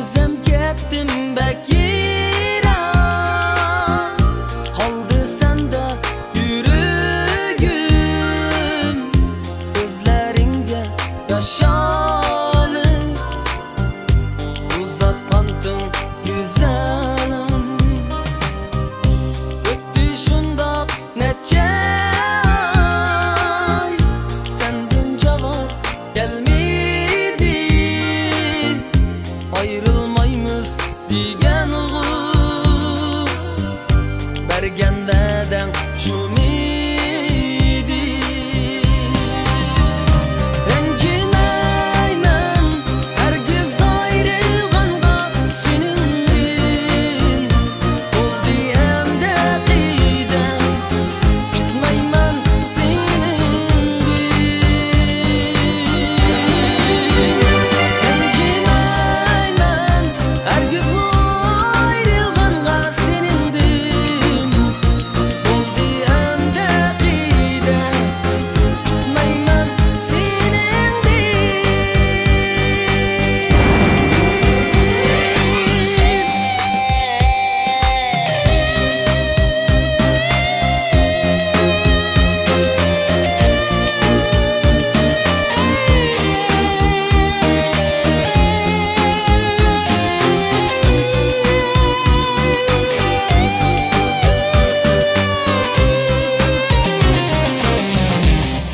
Özüm ketdim bek yirak, kaldı sende yüreğim. Gözleringe yaşalı uzatmandın güzelim. Öttü şundak neçe ay, senden cevap gelmedi. Ayrılmayımız digen uğur, bergen veden şumidi. Rencimeymen hergiz ayrılganda senindin. Oldu emde qidem, kütmeymen senindin. Rencimeymen hergiz ayrılganda senindin. Oldu emde qidem, kütmeymen senindin.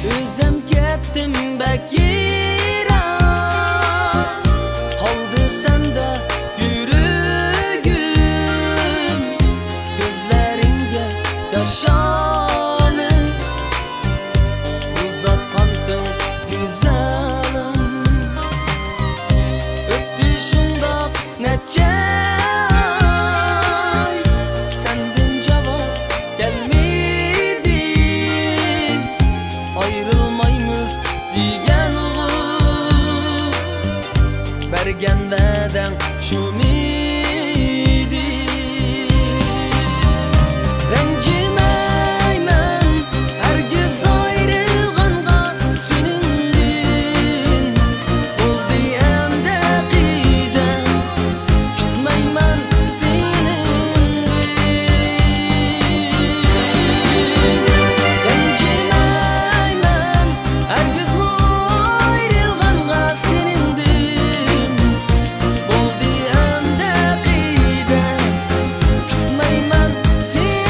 Özüm ketdim bek yirak, kaldı sende yüreğim. Gözleringe yaşalı uzatmandın güzelim. Öttü şundak neçe ay, senden cevap gelmedi. Ayrılmayımız digen uğur, bergen veden şumidi. Rencimeymen hergiz ayrılganda senindin. Oldu emde qidem, kütmeymen senindin. Rencimeymen hergiz ayrılganda senindin. Oldu emde qidem, kütmeymen senindin.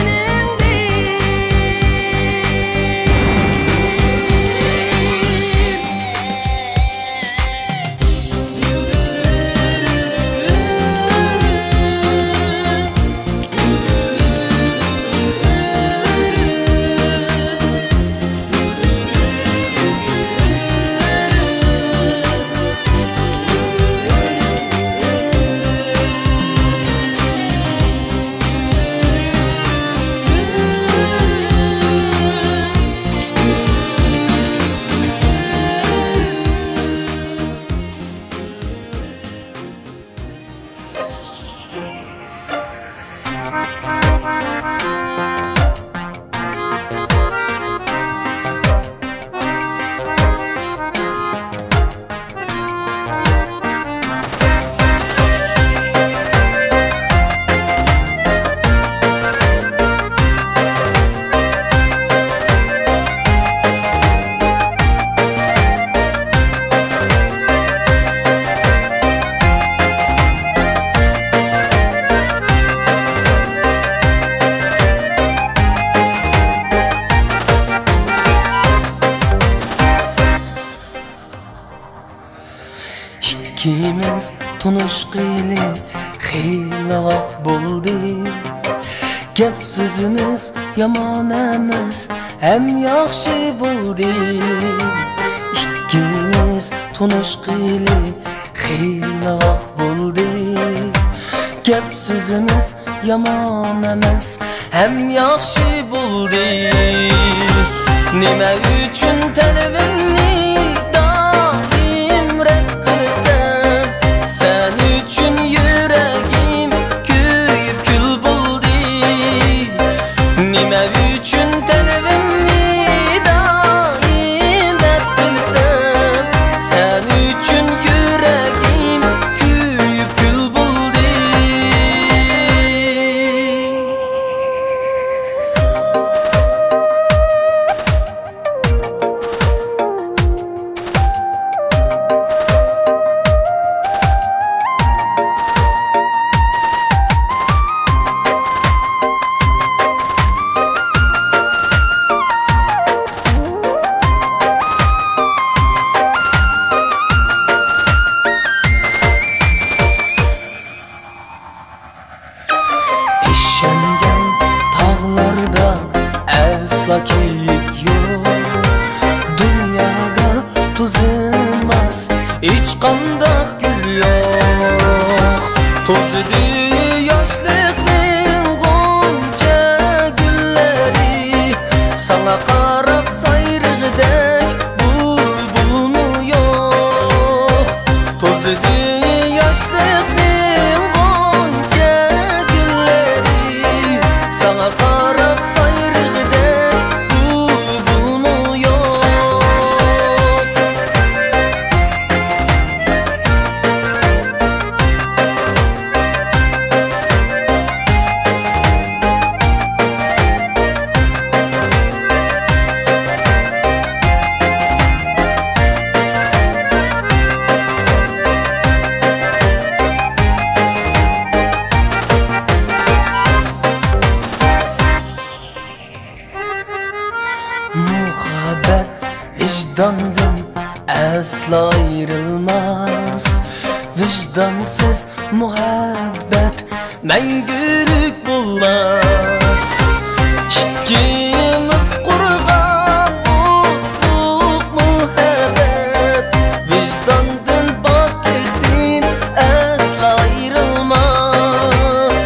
İkimiz tunuşqili xeyli vaqt bo'ldi. Gap so'zimiz yomon emas, hem yaxshi bo'ldi. Ikkimiz tunuşqili xeyli vaqt bo'ldi. Gap so'zimiz yomon emas, hem yaxshi bo'ldi. Nima uchun talabimni doim rad qilsam, sen uchun yuragim kuyib kul bo'ldi. Nima uchun talabimni doim rad qilsam, sen uchun yuragim kuyib kul bo'ldi. hiç kandak gül yok. Tozudu yaşlıkning gonca gülleri, sana qarab sayrıg'dek bulbulmu yok. Tozudu yaşlıkning gonca gülleri, sana qarab sayrıg'dek bulbulmu yok. Muhabbet vicdandan asla ayrılmaz. Vicdansız muhabbet мәңгүлük bulmaz. İkimiz kurgan mutluluk muhabbet, vicdandan pakliktin asla ayrılmaz.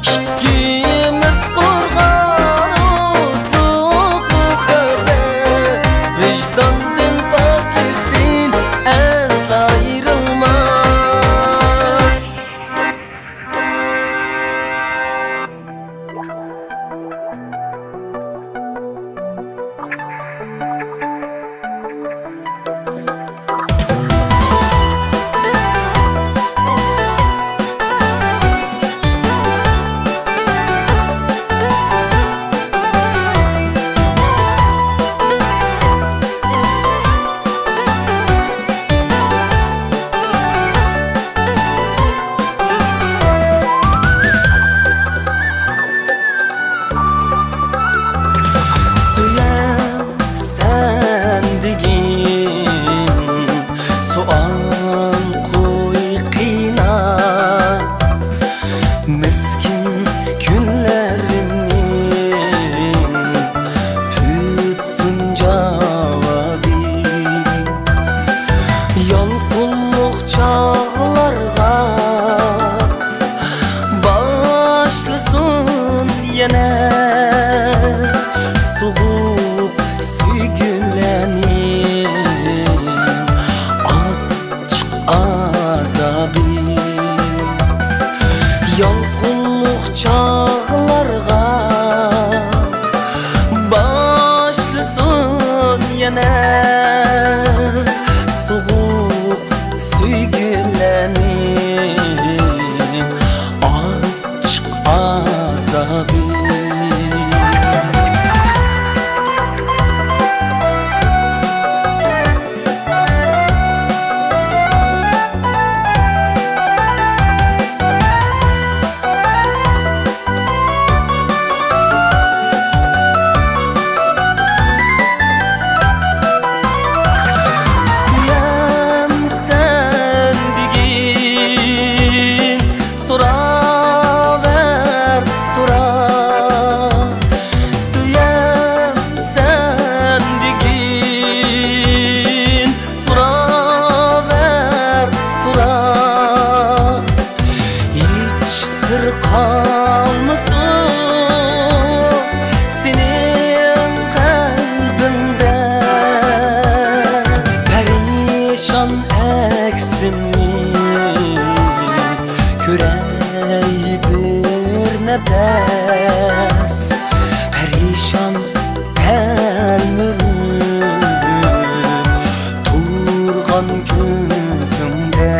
İkimiz kurgan mutluluk muhabbet, vicdandan pakliktin asla ayrılmaz. Miskin günlerinin pütsün cevabı, yolculuk çağlarga başlasın yine soğuk sügülenin açık azabı. Yolculuk çağlarga başlasın yine soğuk sügülenin açık azabı. Soraver sora, suyam sendigin. Soraver sora, hiç sır kalmasın senin kalbinde. Perişan eksinni görey bir nefes, perişan telmirim turgan gözümde.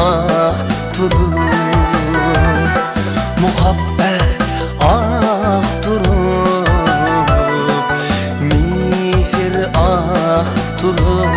ah durur, muhabbet ah durur, mihir ah durur.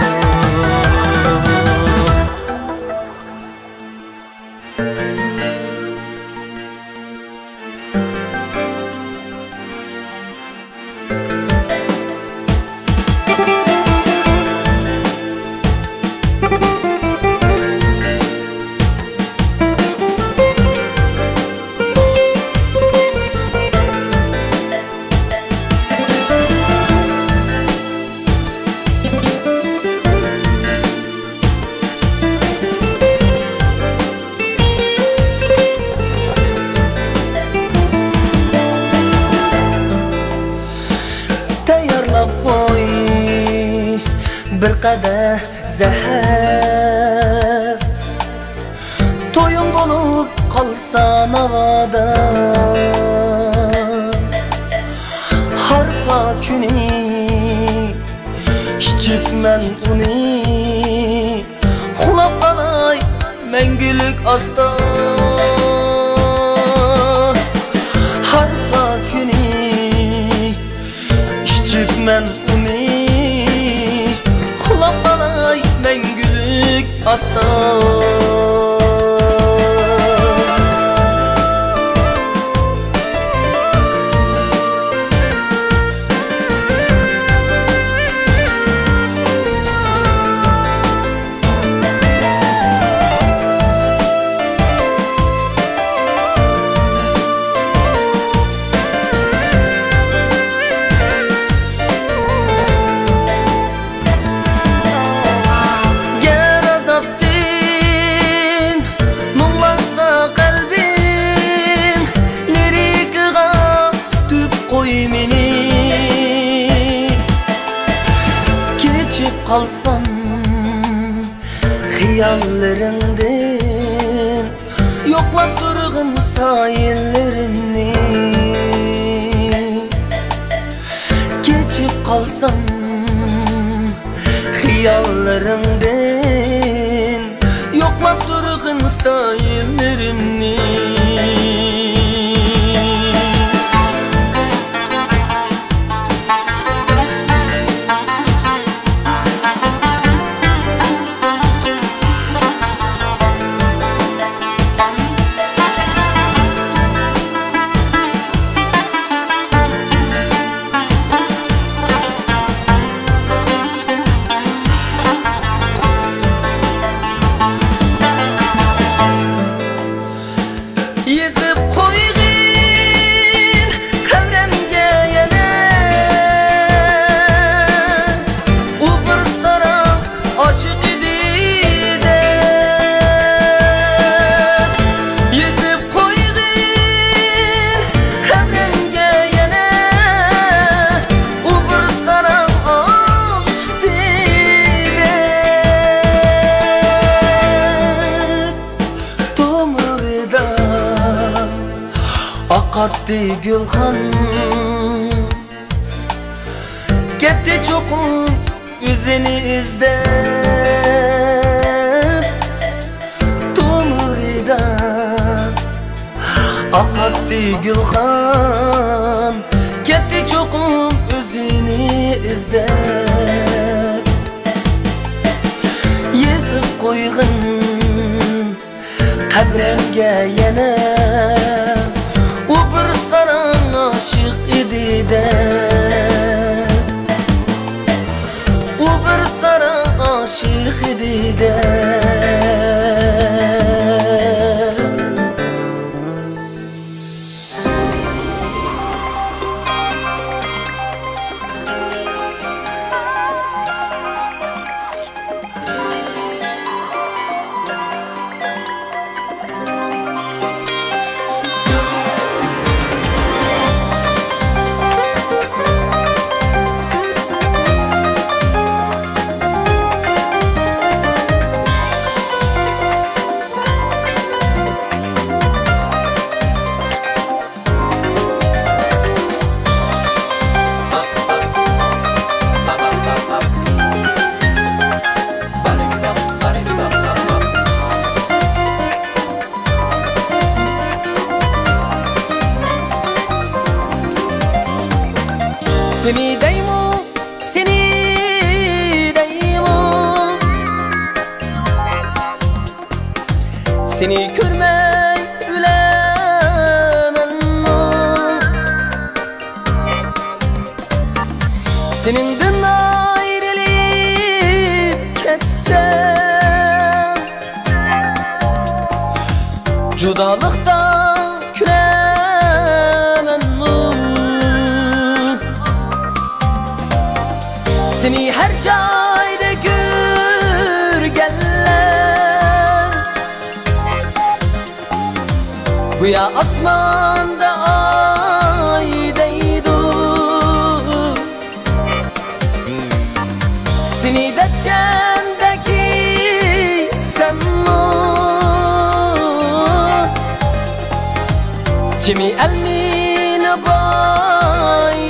Koy bir kadeh zehir, toyun bulup kalsan havada, harpa küni içip men uni, kulap kalay mengülük asta. Harpa küni içip men uni, kulap kalay mengülük asta. Kalsam hayallerimden, yoklap durgun sahillerini. Geçip kalsam hayallerimden, yoklap durgun sahillerini. Yezip koyğin kavremge yana, u bir sara aşık idi de. Yezip koyğin kavremge yana, u bir sara aşık idi de. Tomurda akatdi gülhan, gitti çokum yüzünü izlep. Tomurda akatdi gülhan, gitti çokum yüzünü izlep. Yezip koyğin kabremge yana, u bir sana aşık idi de. U bir sana aşık idi de. Seni deymo, seni deymo, seni görmey bilemenmo. Seninle ayrılıp ketsem, judalıkta külemenmo. Seni her cayda görgenler, bu ya asmanda aydaydı. Seni de cendeki senmo, Cimi elmine baydaydı.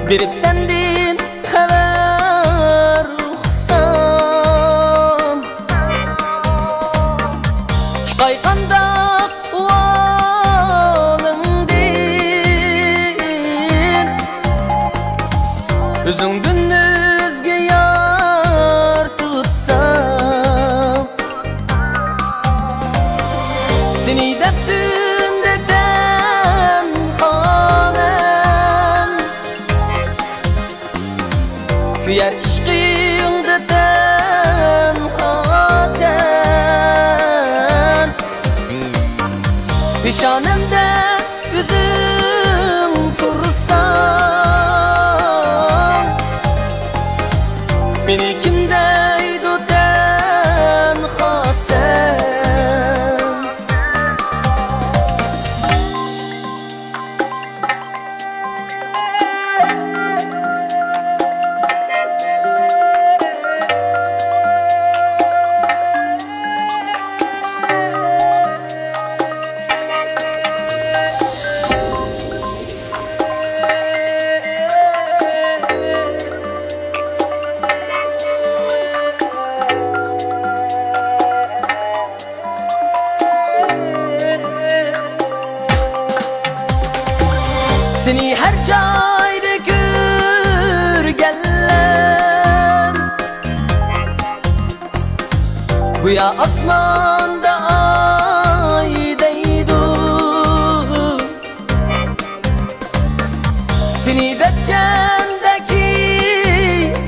Birip sendin haber uksam, çıkaykanda ualımdin, özüngün özge yar tutsam. Seni deptün deden halen, küyer işkiyinde tenhaten. Pişanemde yüzün tursan, beni kimdeydi tenhasen. Seni her cayda görgenler, bu ya asmanda aydaydı. Seni de cendeki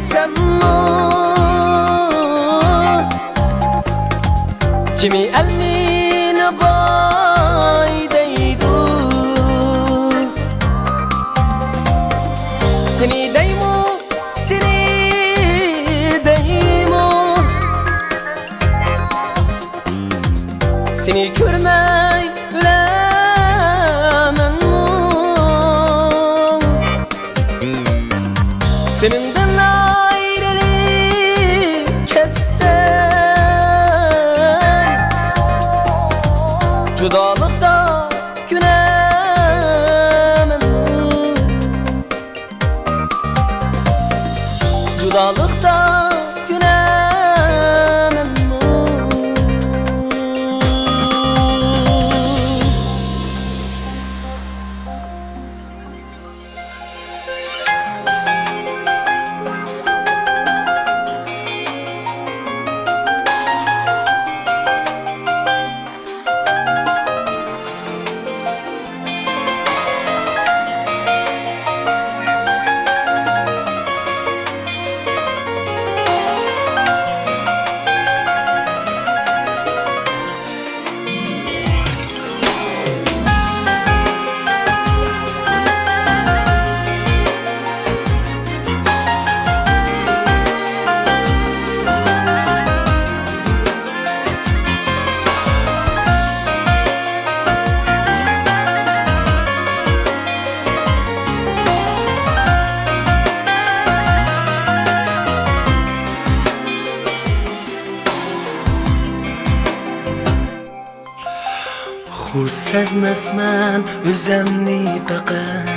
senmo, Cimi elmine baydaydı. Seni deymo, seni deymo, seni görmey bilemenmo. Seninden ayrılıp ketsem, judalıkta günemenmo. Judalıkta günemenmo. sezmezmen özemni faqat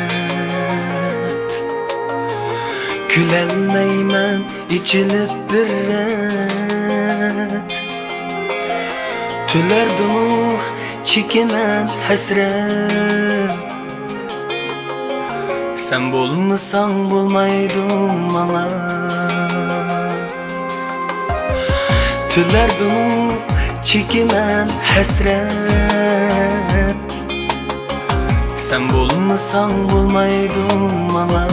Külelmeymen içilip bir ret Tülerdimu çekimen hasret Sen bulmasan bulmaydım bana Tülerdimu çekimen hasret Sen bulmasan bulmaydım bana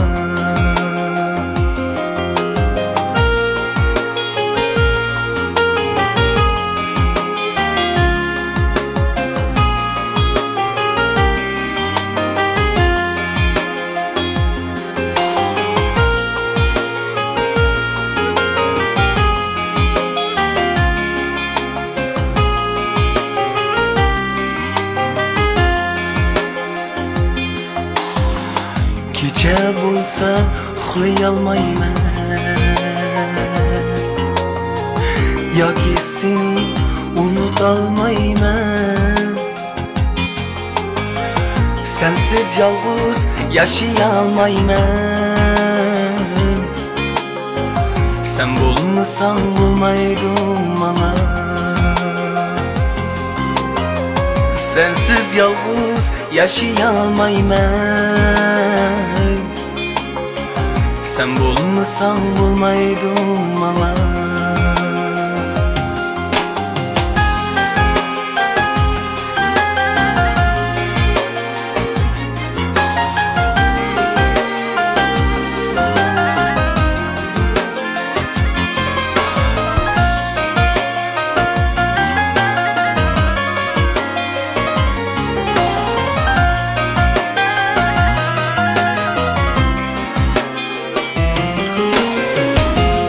Gece bulsa uxlayalmayman Yoki seni unutalmayman Sensiz yalğız yaşayalmayman Sen bulmasan bulmaydım bana Sensiz yalğız yaşayalmayman Sen bulmasan bulmaydım bana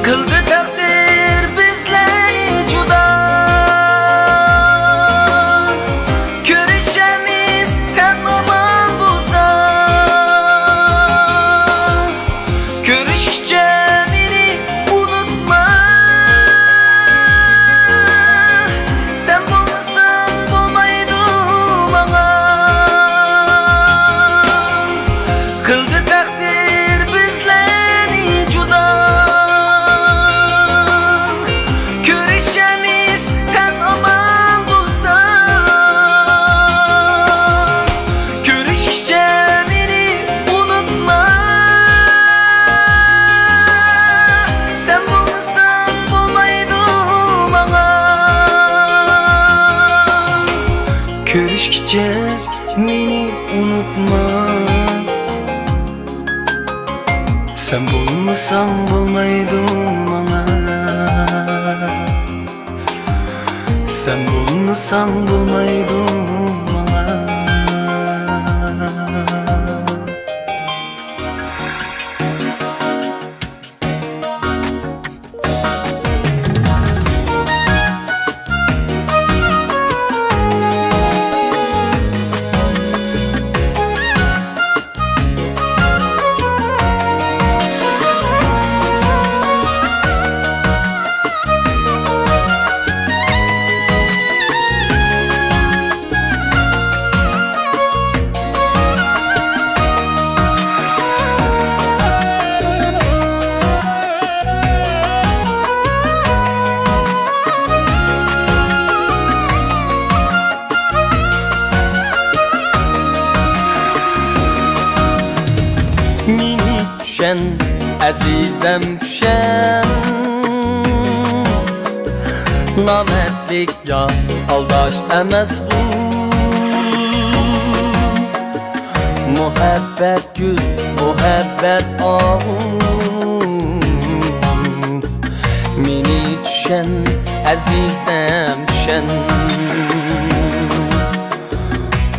Kıldı takdir bizleri juda Görüşemiz tamam bulsa Görüşükçe beni unutma Sen bulmasan bulmaydım bana Kıldı takdir bizleri juda Görüşkice beni unutma Sen bulmasan bulmaydım bana Sen bulmasan bulmaydım bana Meni düşen, azizem düşen Nametlik ya aldaş emas bu Muhabbet gül, muhabbet ahu Meni düşen, azizem düşen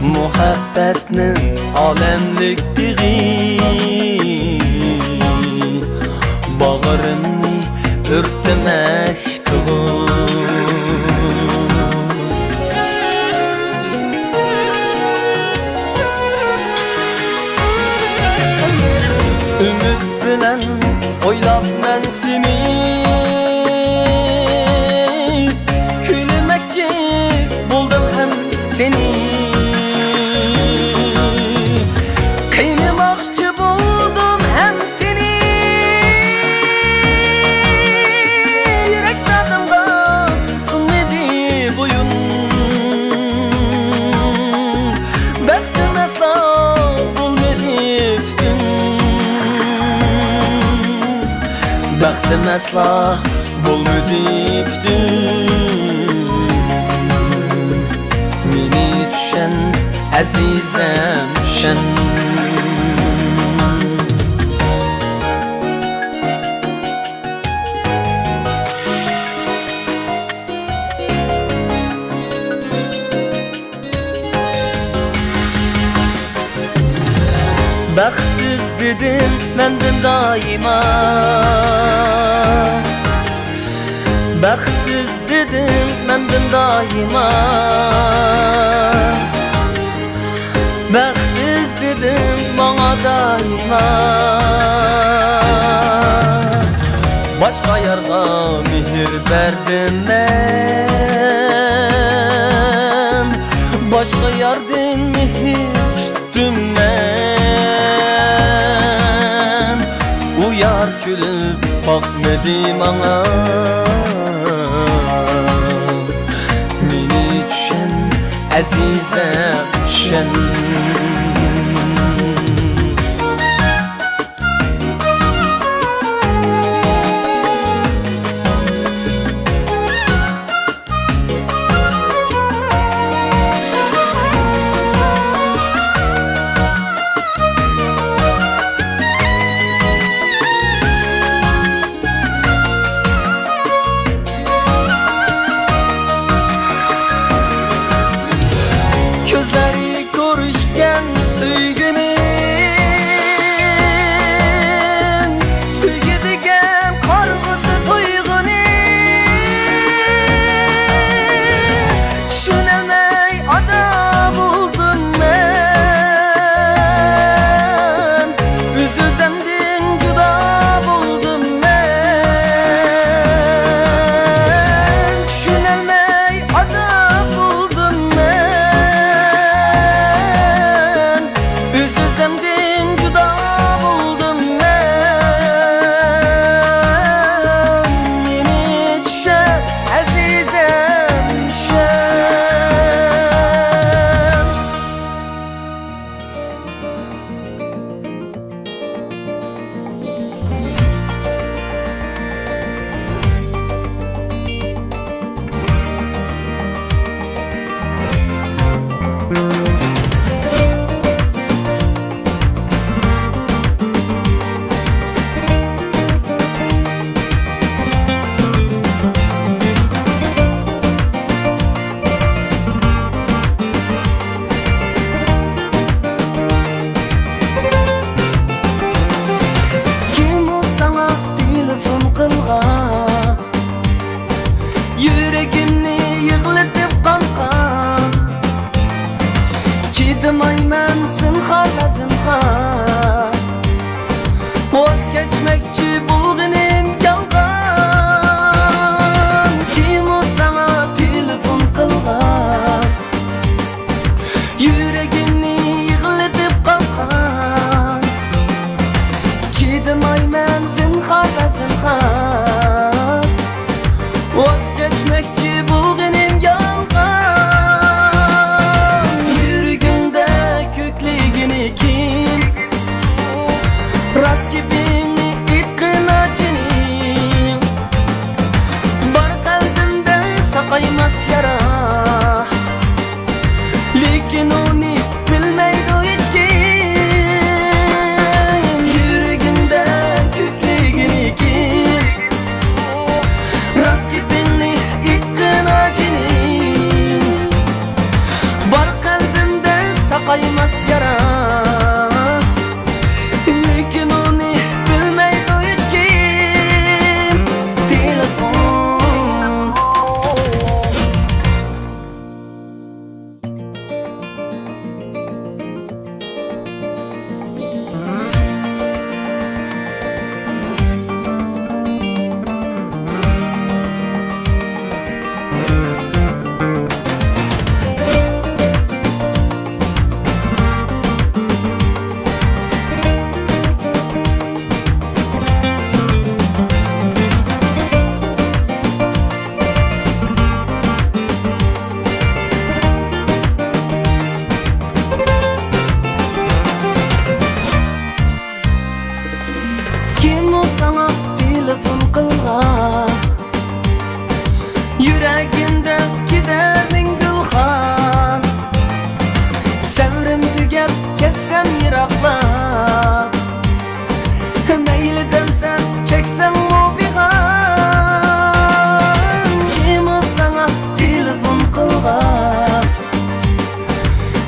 Muhabbetnin alemlikliği Bağrımni örtmektir Ümit bilen oylab men seni Gülmekçi buldum hem seni Etdim asla bulmudikdin Meni düşen azizem şen Baxt izledim menden daima Baxt izledim menden daima Baxt izledim bana daima Başka yarga mihir verdim ben Başka yerden mihir tuttum ben Uyar külüp bakmadım ana Meni düşen azizem şen Gözleri görüşken süygünün Süygü degen kargısı tuygunun Düşünemey adam oldum ben Üzüzemden juda buldum ben Düşünemey adam oldum ben Üzüzemden juda buldum ben Yeni düşen azizem şen Kim o sana telefon kılgan Yüreğimni yığlatıp kankan Çidamayman zinhar la zinhar Voz geçmekçi bulgunim yalgan Kim o sana telefon kılgan Yüreğimni yığlatıp kankan Çidamayman zinhar la zinhar Voz geçmekçi bulgunim yalgan Yürügünde kökligini kim Rast gibini itkin acını Bar kalbimde sakaymas yara Lekin onu bilmeydi hiç kim Yürügünde kökligini kim Rast gibini itkin acını Bar kalbimde sakaymas yara Lekin onu bilmeydi hiç kim Telefon yiraklap. Meyli demsen çeksen o bir gam. Kimi sana telefon kılgam,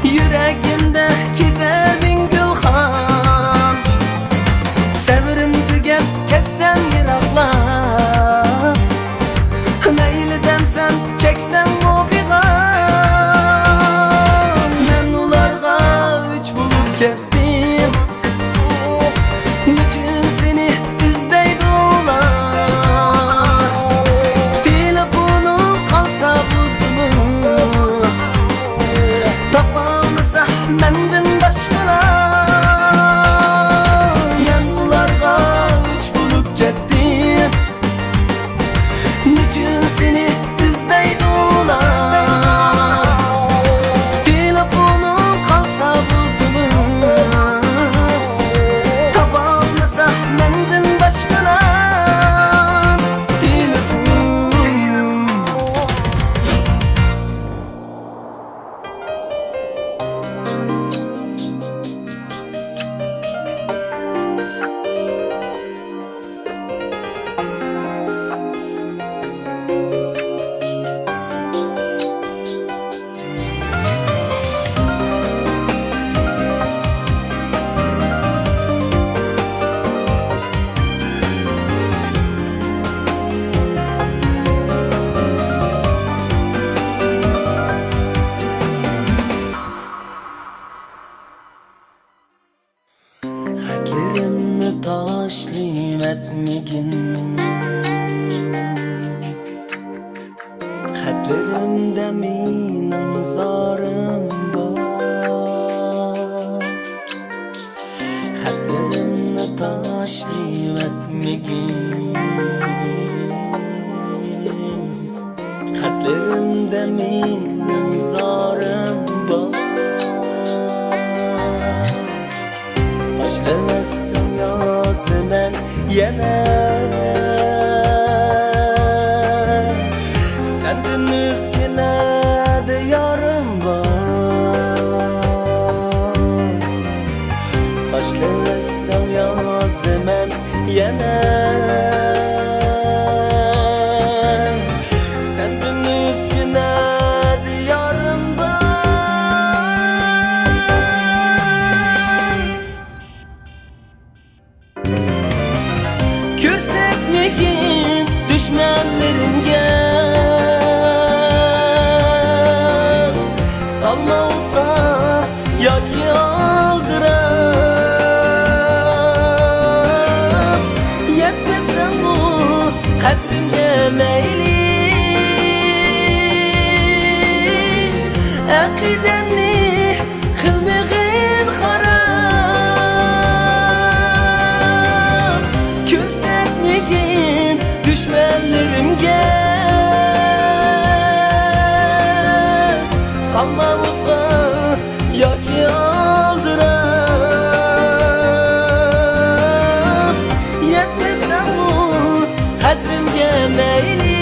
yüreğimde kizer bin gülhan. Sevrim tügep kessem yiraklap. Meyli demsen çeksen o bir gam. Men ularga üç bulup kettim, bütün seni izleydi ular. Telefonum kalsa buzulur, tapamasa mendin başkalar. Men ularga üç bulup kettim, niçin seni izleydi ular. Telefonum kalsa buzulur, tapamasa mendin başkalar. Telefon Xatlarimni tashlim etmegin, xatlarimda mening zorim bor. Xatlarimni tashlim etmegin, xatlarimda mening zorim bor. Başlamasın yazımen yana, senden üzgüne diyarım var. Başlamasın yazımen yana, senden üzgüne diyarım var. Körsetmegin düşmanlarımga, salma o'tqa yoki oldirib. Yetmasa bu qadrimga mayli, aqidamni qilmagin xarob. Ko'rsatmagin düşmanlarimga, salma o'tqa yoki oldirib. Yetmasa bu qadrimga mayli,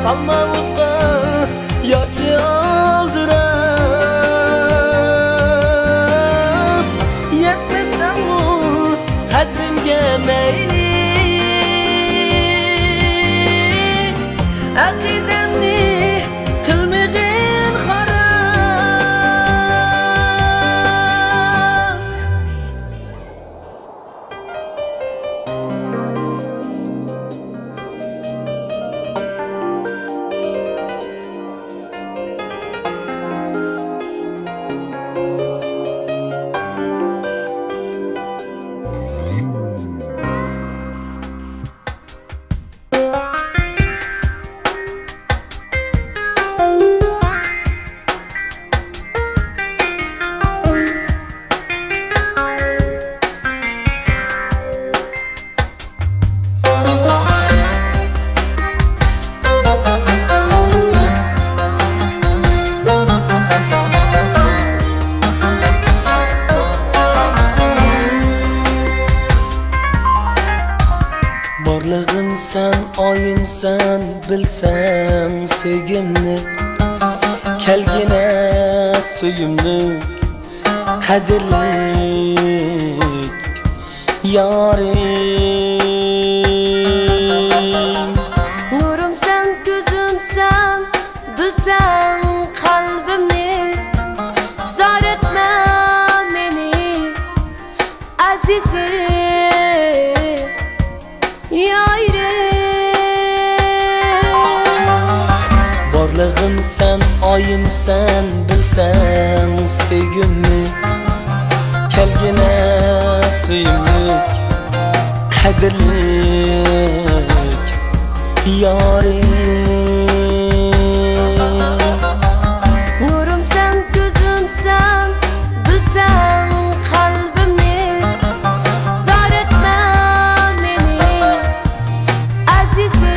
salma o'tqa yoki oldirab, yetmasam u qadrimga mayli, aqidamni qilmag'in xarob. Borlig'im sen, oyimsan, bilsam sevgimni, kelgina suyimni, qadrlik yorim. Nurumsan, ko'zimsan, bilsam qalbimni, zor etma meni azizim. Borlig'im sen, oyimsan, bilsam sevgimni, kelgina suyimni, qadrlik yorim. Nurumsan, ko'zimsan, bilsam qalbimni, zor etma meni azizim.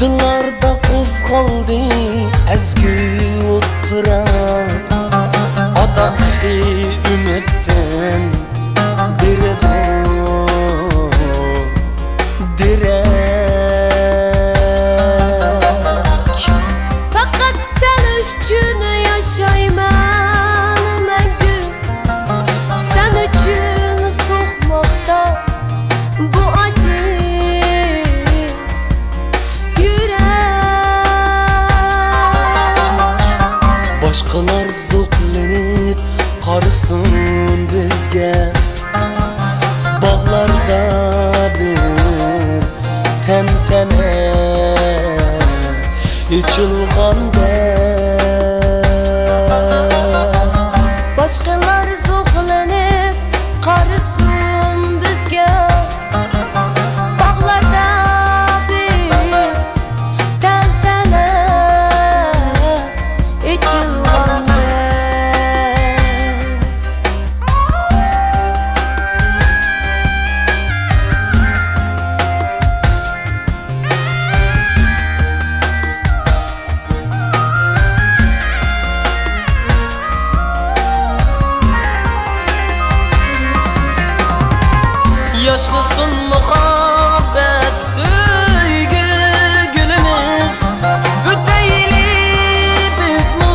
Dillarda qo'zg'oldi ezgu o'tpiran, odamli umiddan dirak. Faqat sen uchun yashayman mangu, sen uchun so'qmoqda bu ajiz yurak. Boshqalar zo'qlanib qarisin bizga, bog'larda bir tantana ichilganda. Boshqalar zo'qlanib qarisin bizga, bog'larda bir tantana ichilganda. Yaşlısın muhabbet söygü gülümüz, Büteyli biz mu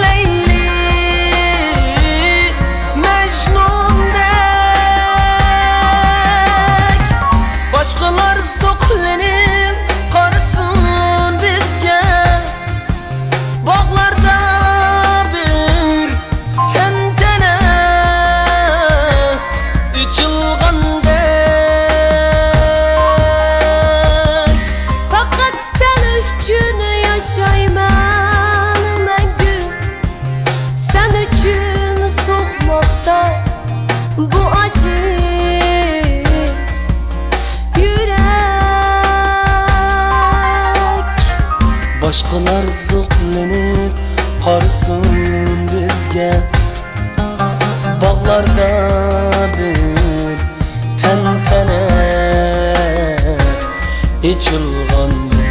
Leyli Mecnun dek. Başkalar soqlanib qarasın bizga, bog'larda bir tantana ichilgandek. Faqat sen uchun yashayman mangu, sen uchun so'qmoqda bu ajiz Boshqalar zo'qlanib qarasin bizga. Bog'larda bir tantana ichilgandek.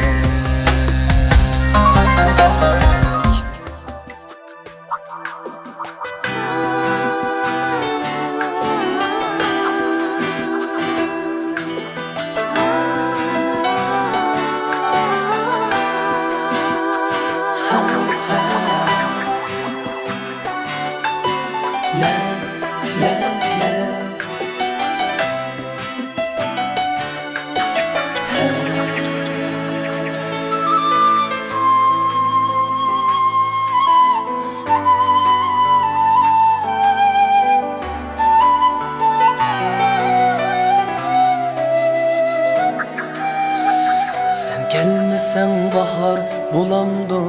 Sen gelmesen bahar bulamdı.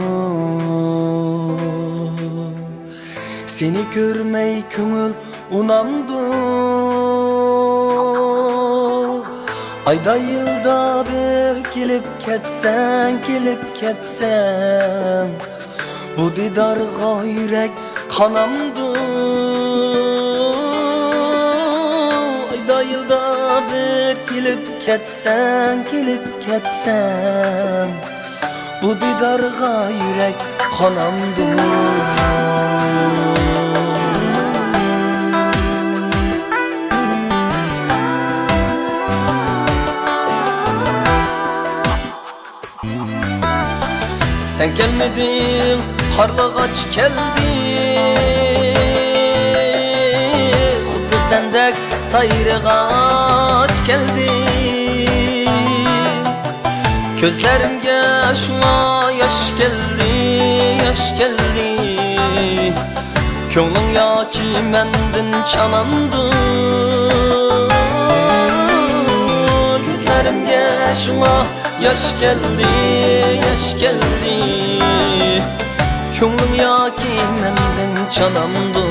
Seni görmey köngül unamdı. Ayda yılda bir kelip ketsen, bu didarga yürek kanamdı. Ayda yılda bir kelip ketsen, bu didarga yürek kanamdı. Sen gelmedin, karlagaç geldi. Xuddi sendek sayrıgaç geldi. Gözlerimge şuna yaş geldi. Köngling yoki mendin çalandı. Gözlerimge şuna yaş geldi. Könglim yoki mendin çalandı.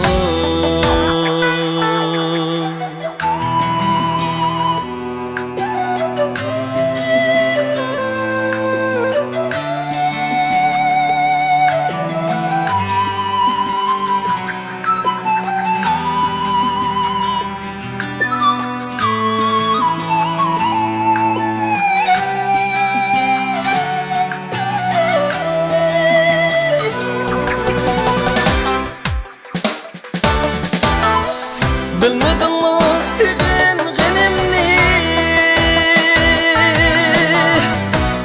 Bilmedin mi sevingenimni?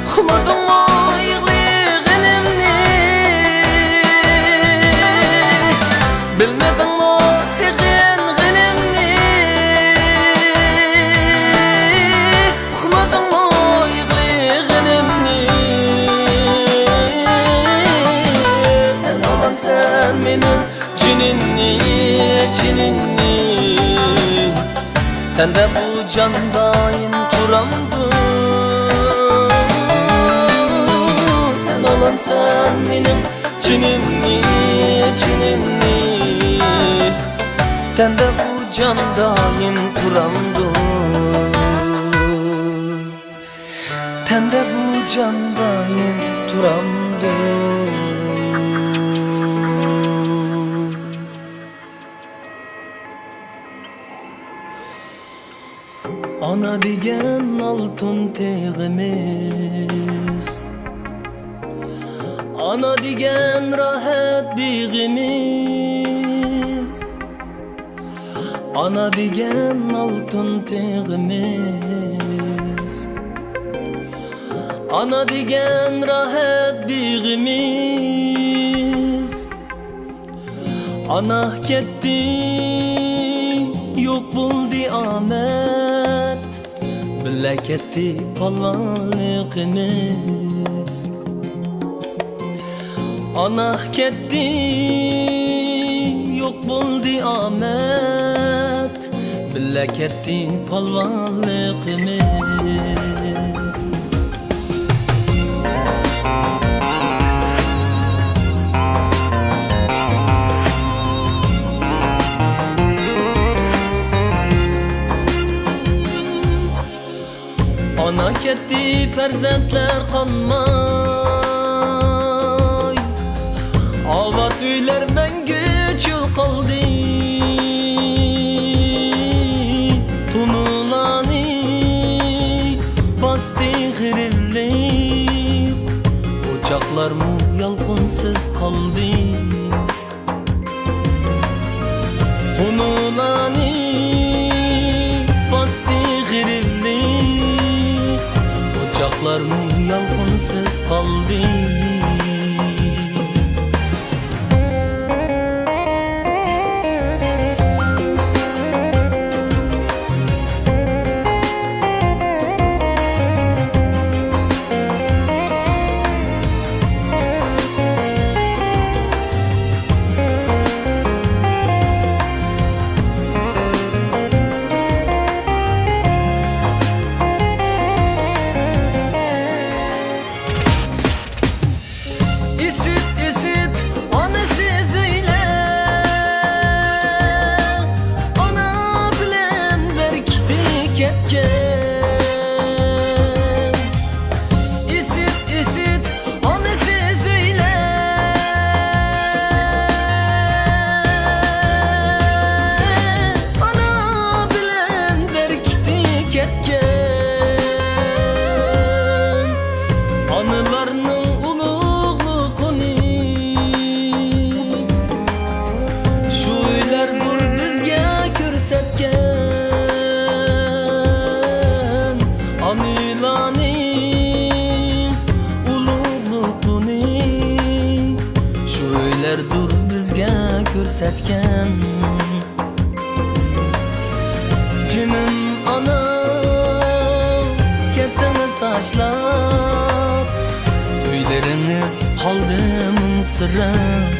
Uxladın mı yığılganimni? Bilmedin mi sevingenimni? Uxladın mı yığılganimni? Sen olamsan menin cininni. Tende bu candayın turamdı. Sen olamsan menin cininni. Tende bu candayın turamdı. Tende bu candayın turamdı. Ana digen altın teğimiz, ana digen rahat biğimiz, ana digen altın teğimiz, ana digen rahat biğimiz. Ana ketdi yok buldi amet, bile ketdi palvanlıqimiz. Ana ketdi yok buldi amet, bile ketdi palvanlıqimiz. Ana ketdi, farzandlar qolmay, Avat uylar мәңгі kaldı. Tunulani bastı girildi. Ocaklar mı yalgınsız kaldı. Tunulani bastı girildi. Ocaklar mı yalgınsız kaldı. Dur bizga ko'rsatgan jinim ana ketdingiz tashlab uylaringiz qoldi mungsirab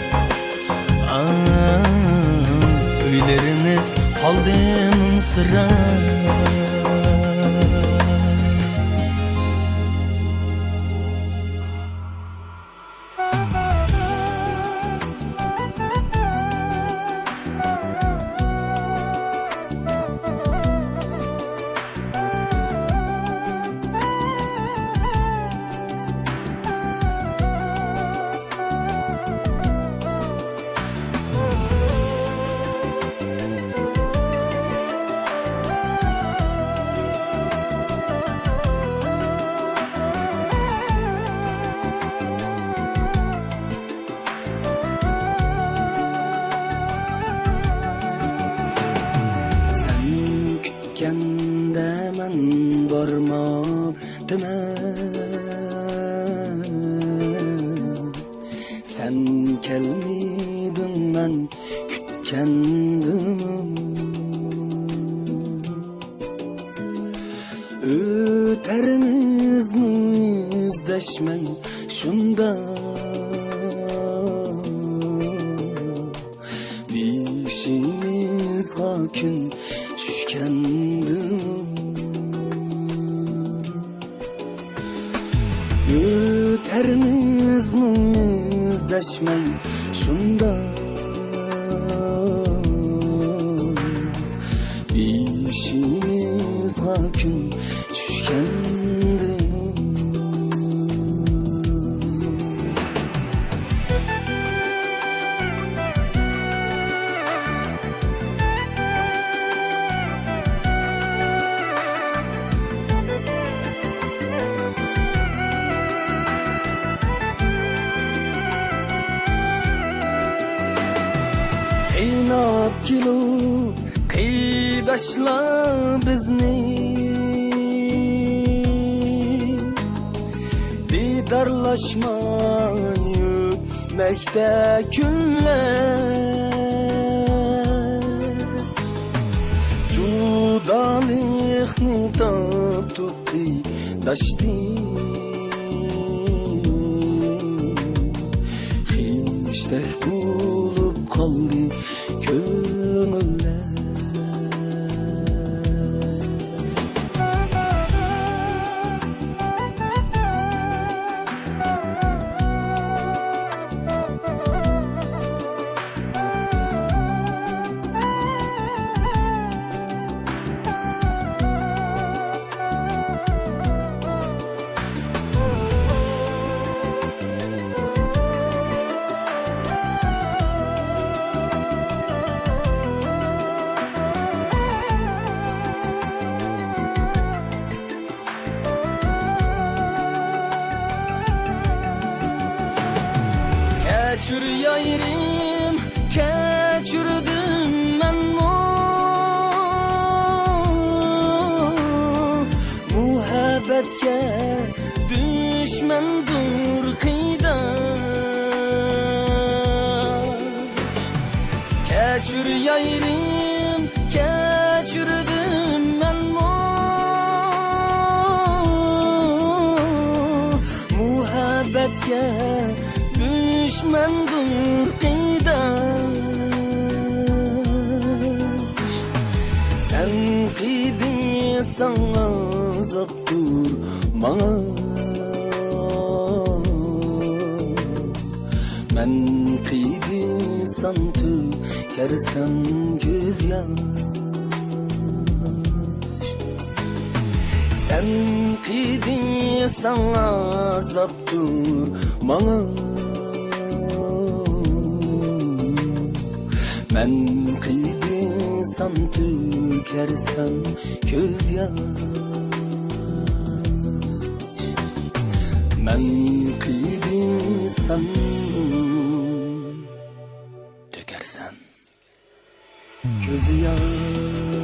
uylariniz qoldi mungsirab Kende men varmadım sen kelmedin men kütkendim öterimiz müzdeşmey şunda bişimiz hakün düşkendim öterimiz müzdeşmey şunda bişimiz hakün düşkendim Kıynap kilo kıydaşla bizni didarlaşmayı mekte günler Judalıkni tap tuttu daşti Hişteh bulup kaldı köngüller ayrim kechirdim men muhabbatga düşmandur qiydash kechir ayrim kechirdim men muhabbatga düşmandur qiydash sen qiydisan azaptur bana men qiydisan tökersen göz yaş sen qiydisan azaptur bana men qiydisan tökersen göz yaş men qiydisan tökersen göz yaş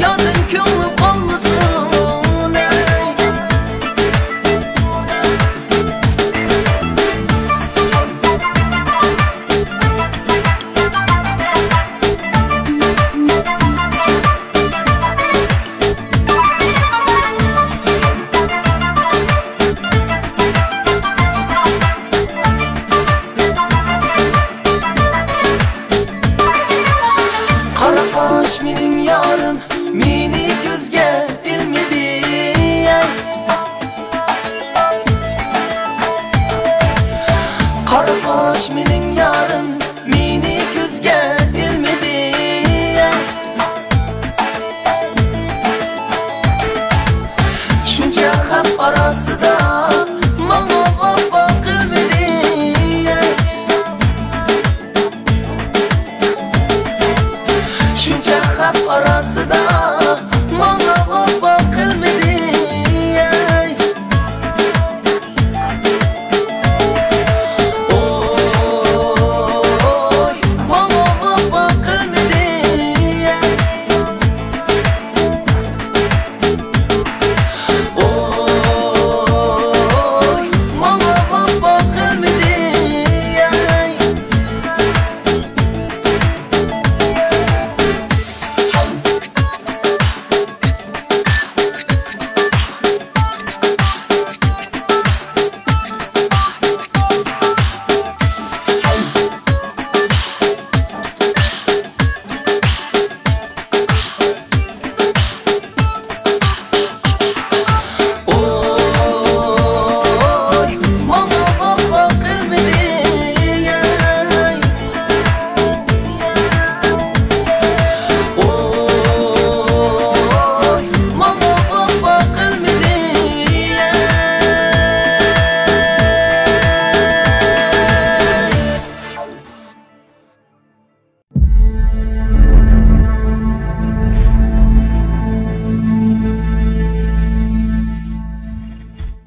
Yadın könlüm kalmasın